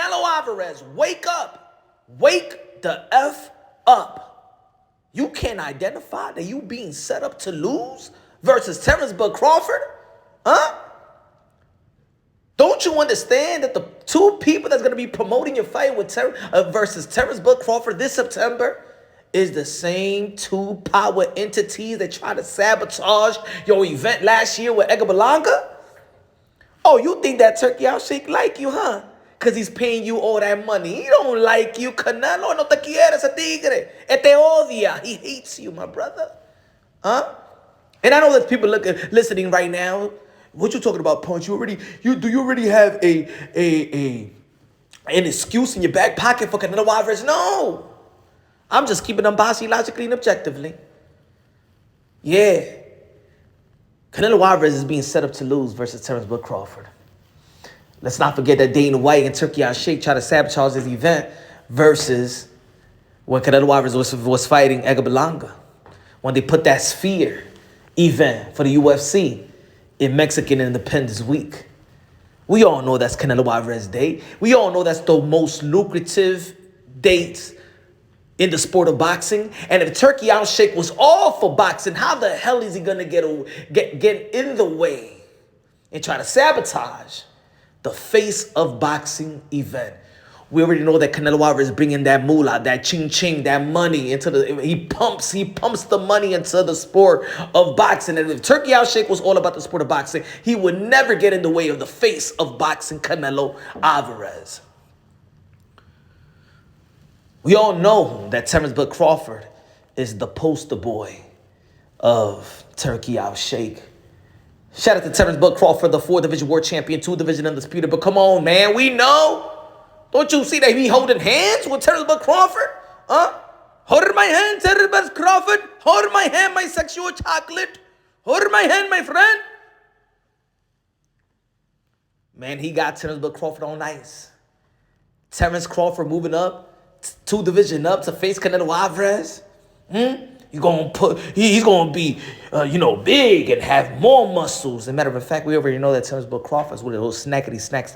Canelo Alvarez, wake up. Wake the F up. You can't identify that you being set up to lose versus Terence Crawford? Huh? Don't you understand that the two people that's going to be promoting your fight with versus Terence Crawford this September is the same two power entities that tried to sabotage your event last year with Edgar Berlanga? Oh, you think that Turki Alalshikh like you, huh? Because he's paying you all that money. He don't like you, Canelo. No te quiere ese tigre. Te odia. He hates you, my brother. Huh? And I know that people listening right now. What you talking about, Punch? Do you already have an excuse in your back pocket for Canelo Alvarez? No. I'm just keeping them bossy, logically, and objectively. Yeah. Canelo Alvarez is being set up to lose versus Terence Crawford. Let's not forget that Dana White and Turki Alalshikh tried to sabotage this event versus when Canelo Alvarez was fighting Edgar Berlanga. When they put that Sphere event for the UFC in Mexican Independence Week. We all know that's Canelo Alvarez Day. We all know that's the most lucrative date in the sport of boxing. And if Turki Alalshikh was all for boxing, how the hell is he going to get in the way and try to sabotage the face of boxing event? We already know that Canelo Alvarez is bringing that moolah, that ching-ching, that money into he pumps the money into the sport of boxing. And if Turki Alalshikh was all about the sport of boxing, he would never get in the way of the face of boxing, Canelo Alvarez. We all know that Terence Crawford is the poster boy of Turki Alalshikh. Shout out to Terence Crawford, the 4-division world champion, 2-division undisputed. But come on, man, we know. Don't you see that he holding hands with Terence Crawford? Huh? Hold my hand, Terence Crawford. Hold my hand, my sexual chocolate. Hold my hand, my friend. Man, he got Terence Crawford on ice. Terence Crawford moving up, 2-division up to face Canelo Alvarez. He's gonna be, big and have more muscles. As a matter of fact, we already know that Terence Crawford's with a little snackety snack.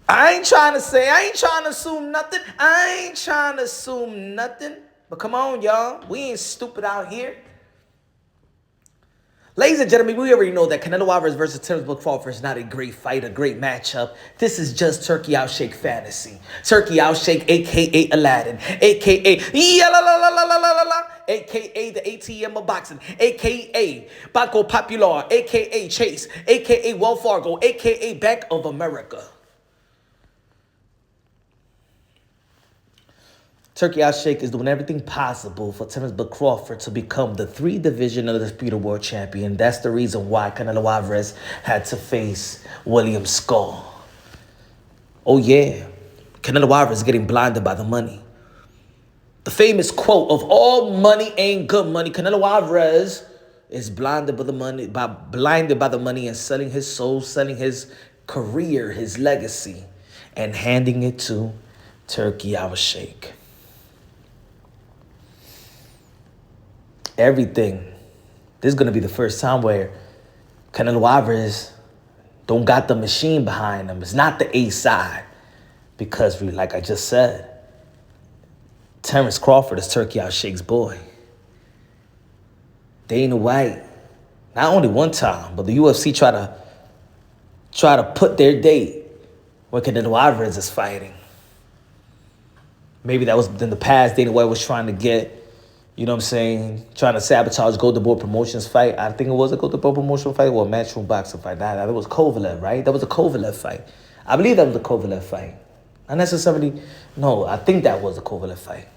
I ain't trying to assume nothing. But come on, y'all. We ain't stupid out here. Ladies and gentlemen, we already know that Canelo Alvarez versus Terence Crawford is not a great fight, a great matchup. This is just Turki Alalshikh fantasy. Turki Alalshikh, a.k.a. Aladdin, a.k.a. a.k.a. the ATM of boxing, a.k.a. Banco Popular, a.k.a. Chase, a.k.a. Wells Fargo, a.k.a. Bank of America. Turki Alalshikh is doing everything possible for Terence Crawford to become the 3-division undisputed world champion. That's the reason why Canelo Alvarez had to face William Skull. Oh yeah, Canelo Alvarez is getting blinded by the money. The famous quote of all money ain't good money. Canelo Alvarez is blinded by the money and selling his soul, selling his career, his legacy, and handing it to Turki Alalshikh. Everything. This is going to be the first time where Canelo Alvarez don't got the machine behind him. It's not the A side. Because, like I just said, Terence Crawford is Turki Alalshikh's boy. Dana White, not only one time, but the UFC try to put their date where Canelo Alvarez is fighting. Maybe that was in the past. Dana White was trying to get, trying to sabotage Golden Boy Promotions fight. I think it was a Golden Boy Promotion fight or a Matchroom Boxing fight. That was Kovalev, right? That was a Kovalev fight. I believe that was a Kovalev fight. Not necessarily. No, I think that was a Kovalev fight.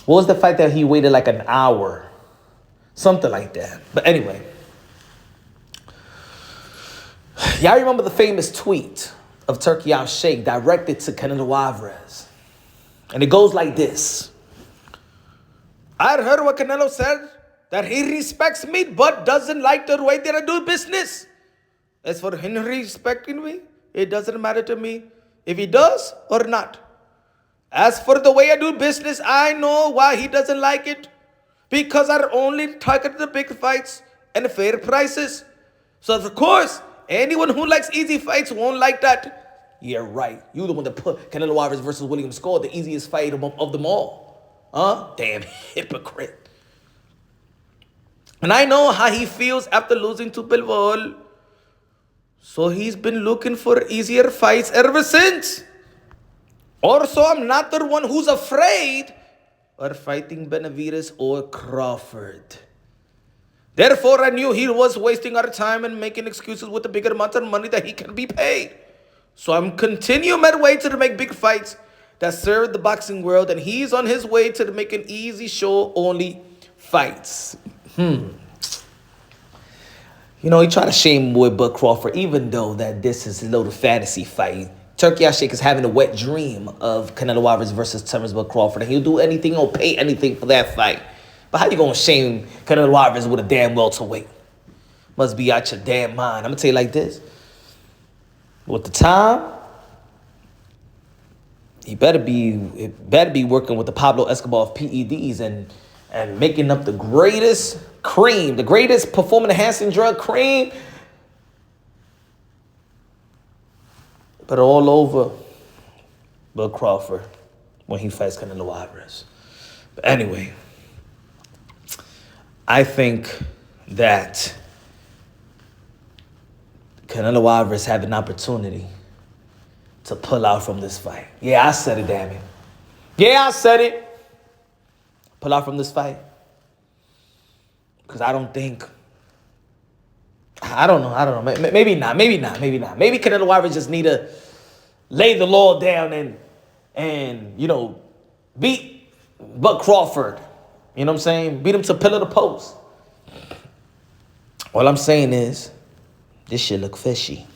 What was the fight that he waited like an hour? Something like that. But anyway. Y'all remember the famous tweet of Turki Alalshikh directed to Canelo Alvarez? And it goes like this. I heard what Canelo said, that he respects me but doesn't like the way that I do business. As for him respecting me, it doesn't matter to me if he does or not. As for the way I do business, I know why he doesn't like it. Because I only target the big fights and fair prices. So of course, Anyone who likes easy fights won't like that. Yeah, right. You the one that put Canelo Alvarez versus William Score, the easiest fight of them all. Huh? Damn hypocrite. And I know how he feels after losing to Bilbao. So he's been looking for easier fights ever since. Also, I'm not the one who's afraid of fighting Benavidez or Crawford. Therefore, I knew he was wasting our time and making excuses with the bigger amount of money that he can be paid. So I'm continuing my way to make big fights that serve the boxing world, and he's on his way to making easy show-only fights. You know, he tried to shame with Bud Crawford, even though that this is a little fantasy fight. Turki Alalshikh is having a wet dream of Canelo Alvarez versus Terence Crawford, and he'll do anything, he'll pay anything for that fight. But how you gonna shame Canelo Alvarez with a damn welterweight? Must be out your damn mind. I'm gonna tell you like this. With the time, he better be working with the Pablo Escobar of PEDs and making up the greatest cream, the greatest performance-enhancing drug cream, but all over Bud Crawford when he fights Canelo Alvarez. But anyway, I think that Canelo Alvarez had an opportunity to pull out from this fight. Yeah, I said it, damn it. Yeah, I said it. Pull out from this fight. Because I don't know. Maybe not. Maybe Canelo Alvarez just need to lay the law down and you know, beat Bud Crawford. You know what I'm saying? Beat him to pillar the post. All I'm saying is, this shit look fishy.